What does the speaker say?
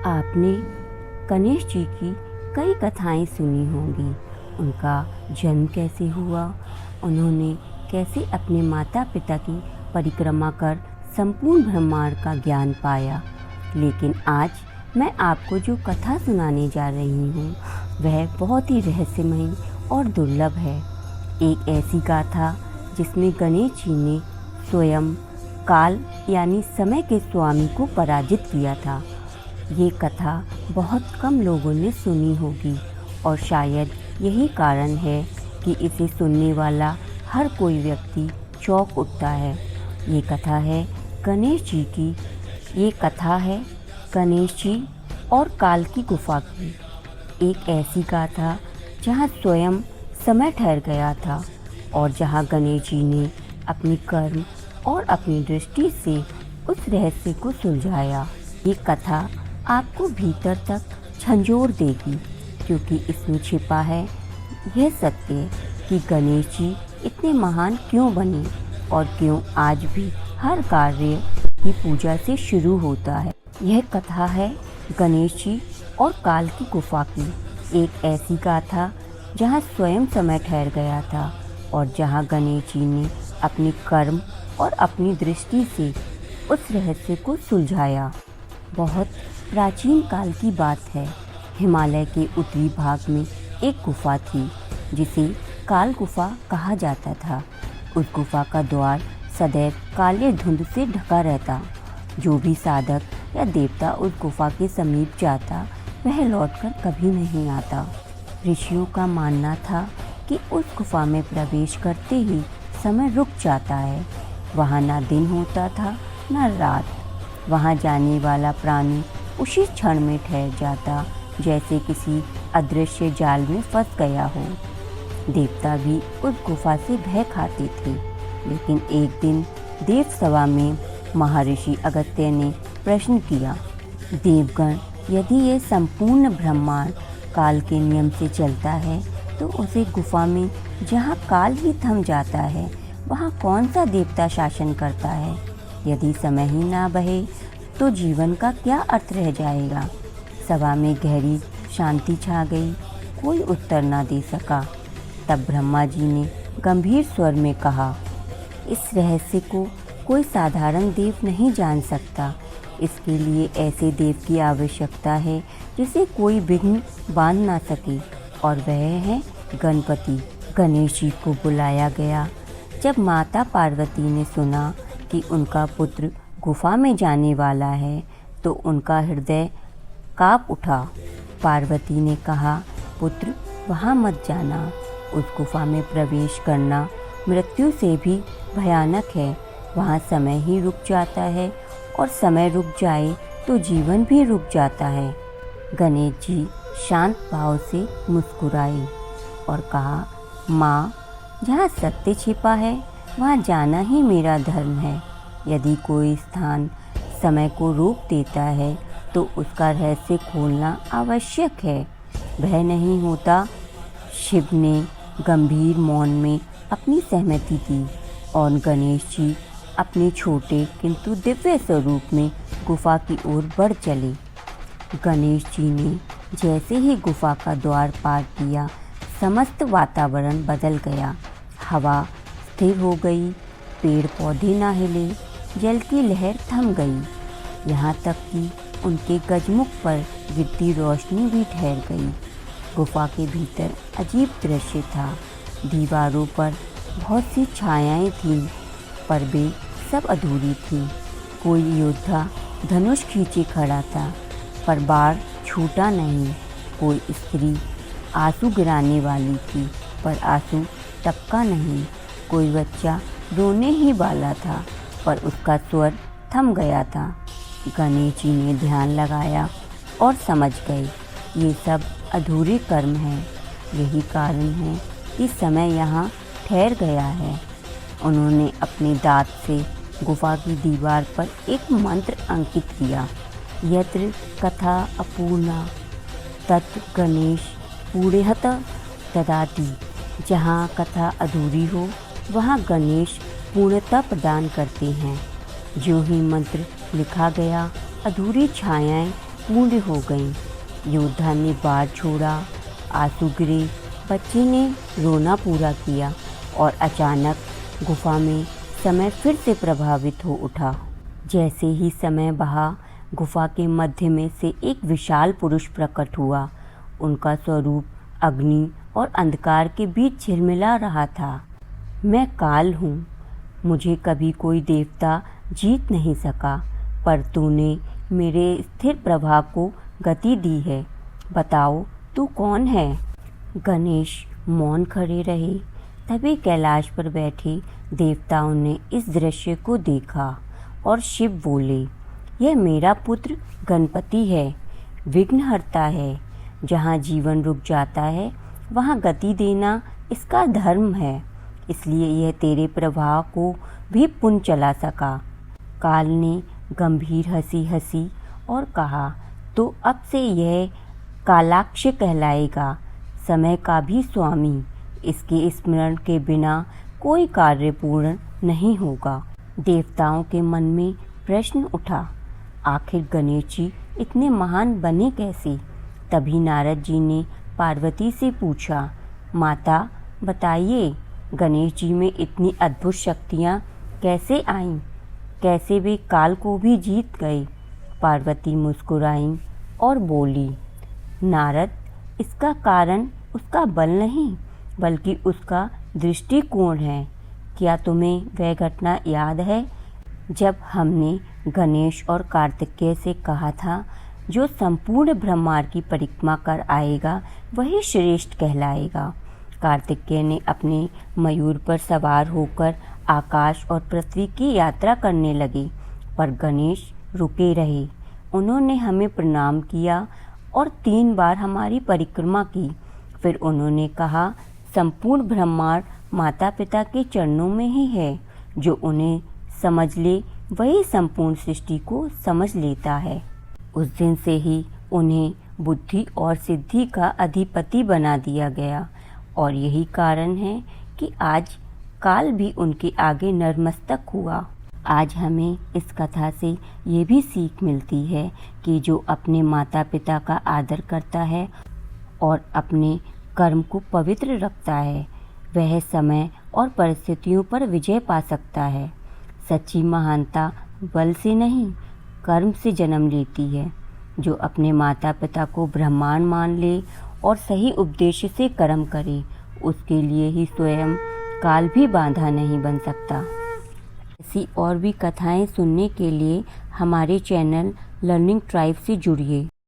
आपने गणेश जी की कई कथाएं सुनी होंगी। उनका जन्म कैसे हुआ, उन्होंने कैसे अपने माता पिता की परिक्रमा कर संपूर्ण ब्रह्मांड का ज्ञान पाया। लेकिन आज मैं आपको जो कथा सुनाने जा रही हूँ वह बहुत ही रहस्यमयी और दुर्लभ है। एक ऐसी गाथा जिसमें गणेश जी ने स्वयं काल यानी समय के स्वामी को पराजित किया था। ये कथा बहुत कम लोगों ने सुनी होगी और शायद यही कारण है कि इसे सुनने वाला हर कोई व्यक्ति चौंक उठता है। ये कथा है गणेश जी की। ये कथा है गणेश जी और काल की गुफा की। एक ऐसी गाथा जहाँ स्वयं समय ठहर गया था और जहाँ गणेश जी ने अपनी कर्म और अपनी दृष्टि से उस रहस्य को सुलझाया। ये कथा आपको भीतर तक झंझोर देगी, क्योंकि इसमें छिपा है यह सत्य कि गणेश जी इतने महान क्यों बने और क्यों आज भी हर कार्य की पूजा से शुरू होता है। यह कथा है गणेश जी और काल की गुफा की। एक ऐसी गाथा जहाँ स्वयं समय ठहर गया था और जहाँ गणेश जी ने अपने कर्म और अपनी दृष्टि से उस रहस्य को सुलझाया। बहुत प्राचीन काल की बात है। हिमालय के उत्तरी भाग में एक गुफा थी जिसे काल गुफा कहा जाता था। उस गुफा का द्वार सदैव काले धुंध से ढका रहता। जो भी साधक या देवता उस गुफा के समीप जाता वह लौटकर कभी नहीं आता। ऋषियों का मानना था कि उस गुफा में प्रवेश करते ही समय रुक जाता है। वहाँ ना दिन होता था ना रात। वहाँ जाने वाला प्राणी उसी क्षण में ठहर जाता जैसे किसी अदृश्य जाल में फंस गया हो। देवता भी उस गुफा से भय खाते थे। लेकिन एक दिन देव सभा में महर्षि अगस्त्य ने प्रश्न किया, देवगण, यदि ये संपूर्ण ब्रह्मांड काल के नियम से चलता है तो उसे गुफा में जहाँ काल ही थम जाता है वहाँ कौन सा देवता शासन करता है? यदि समय ही ना बहे तो जीवन का क्या अर्थ रह जाएगा? सभा में गहरी शांति छा गई। कोई उत्तर ना दे सका। तब ब्रह्मा जी ने गंभीर स्वर में कहा, इस रहस्य को कोई साधारण देव नहीं जान सकता। इसके लिए ऐसे देव की आवश्यकता है जिसे कोई विघ्न बांध ना सके, और वह है गणपति। गणेश जी को बुलाया गया। जब माता पार्वती ने सुना कि उनका पुत्र गुफा में जाने वाला है तो उनका हृदय काँप उठा। पार्वती ने कहा, पुत्र, वहाँ मत जाना। उस गुफा में प्रवेश करना मृत्यु से भी भयानक है। वहाँ समय ही रुक जाता है और समय रुक जाए तो जीवन भी रुक जाता है। गणेश जी शांत भाव से मुस्कुराए और कहा, माँ, जहाँ सत्य छिपा है वहाँ जाना ही मेरा धर्म है। यदि कोई स्थान समय को रोक देता है तो उसका रहस्य खोलना आवश्यक है। वह नहीं होता। शिव ने गंभीर मौन में अपनी सहमति दी और गणेश जी अपने छोटे किंतु दिव्य स्वरूप में गुफा की ओर बढ़ चले। गणेश जी ने जैसे ही गुफा का द्वार पार किया, समस्त वातावरण बदल गया। हवा स्थिर हो गई, पेड़ पौधे ना हिले, जल की लहर थम गई। यहाँ तक कि उनके गजमुख पर गिरती रोशनी भी ठहर गई। गुफा के भीतर अजीब दृश्य था। दीवारों पर बहुत सी छायाएं थीं, पर वे सब अधूरी थीं। कोई योद्धा धनुष खींचे खड़ा था, पर बाण छूटा नहीं। कोई स्त्री आंसू गिराने वाली थी, पर आंसू टपका नहीं। कोई बच्चा रोने ही वाला था, पर उसका स्वर थम गया था। गणेश जी ने ध्यान लगाया और समझ गए, ये सब अधूरे कर्म हैं। यही कारण है कि समय यहाँ ठहर गया है। उन्होंने अपने दाँत से गुफा की दीवार पर एक मंत्र अंकित किया, यत्र कथा अपूर्णा तत् गणेश पूर्णत ददाति। जहाँ कथा अधूरी हो वहाँ गणेश पूर्णता प्रदान करते हैं। जो ही मंत्र लिखा गया, अधूरी छायाएं पूर्ण हो गईं। योद्धा ने बाढ़ छोड़ा, आंसू गिरे, बच्चे ने रोना पूरा किया और अचानक गुफा में समय फिर से प्रभावित हो उठा। जैसे ही समय बहा, गुफा के मध्य में से एक विशाल पुरुष प्रकट हुआ। उनका स्वरूप अग्नि और अंधकार के बीच झिलमिला रहा था। मैं काल हूँ, मुझे कभी कोई देवता जीत नहीं सका, पर तूने मेरे स्थिर प्रभाव को गति दी है। बताओ तू कौन है? गणेश मौन खड़े रहे। तभी कैलाश पर बैठे देवताओं ने इस दृश्य को देखा और शिव बोले, यह मेरा पुत्र गणपति है, विघ्नहर्ता है। जहाँ जीवन रुक जाता है वहाँ गति देना इसका धर्म है, इसलिए यह तेरे प्रभाव को भी पुण्य चला सका। काल ने गंभीर हंसी हंसी और कहा, तो अब से यह कालाक्ष कहलाएगा, समय का भी स्वामी। इसके स्मरण के बिना कोई कार्य पूर्ण नहीं होगा। देवताओं के मन में प्रश्न उठा, आखिर गणेश जी इतने महान बने कैसे? तभी नारद जी ने पार्वती से पूछा, माता बताइए, गणेश जी में इतनी अद्भुत शक्तियाँ कैसे आईं? कैसे वे काल को भी जीत गए? पार्वती मुस्कुराईं और बोली, नारद, इसका कारण उसका बल नहीं बल्कि उसका दृष्टिकोण है। क्या तुम्हें वह घटना याद है जब हमने गणेश और कार्तिकेय से कहा था, जो संपूर्ण ब्रह्मांड की परिक्रमा कर आएगा वही श्रेष्ठ कहलाएगा। कार्तिकेय ने अपने मयूर पर सवार होकर आकाश और पृथ्वी की यात्रा करने लगे, पर गणेश रुके रहे। उन्होंने हमें प्रणाम किया और 3 बार हमारी परिक्रमा की। फिर उन्होंने कहा, संपूर्ण ब्रह्मांड माता पिता के चरणों में ही है। जो उन्हें समझ ले वही संपूर्ण सृष्टि को समझ लेता है। उस दिन से ही उन्हें बुद्धि और सिद्धि का अधिपति बना दिया गया और यही कारण है कि आज काल भी उनके आगे नतमस्तक हुआ। आज हमें इस कथा से ये भी सीख मिलती है कि जो अपने माता पिता का आदर करता है और अपने कर्म को पवित्र रखता है, वह समय और परिस्थितियों पर विजय पा सकता है। सच्ची महानता बल से नहीं, कर्म से जन्म लेती है। जो अपने माता पिता को ब्रह्मांड मान ले और सही उपदेश से कर्म करे, उसके लिए ही स्वयं काल भी बाधा नहीं बन सकता। ऐसी और भी कथाएं सुनने के लिए हमारे चैनल लर्निंग ट्राइब से जुड़िए।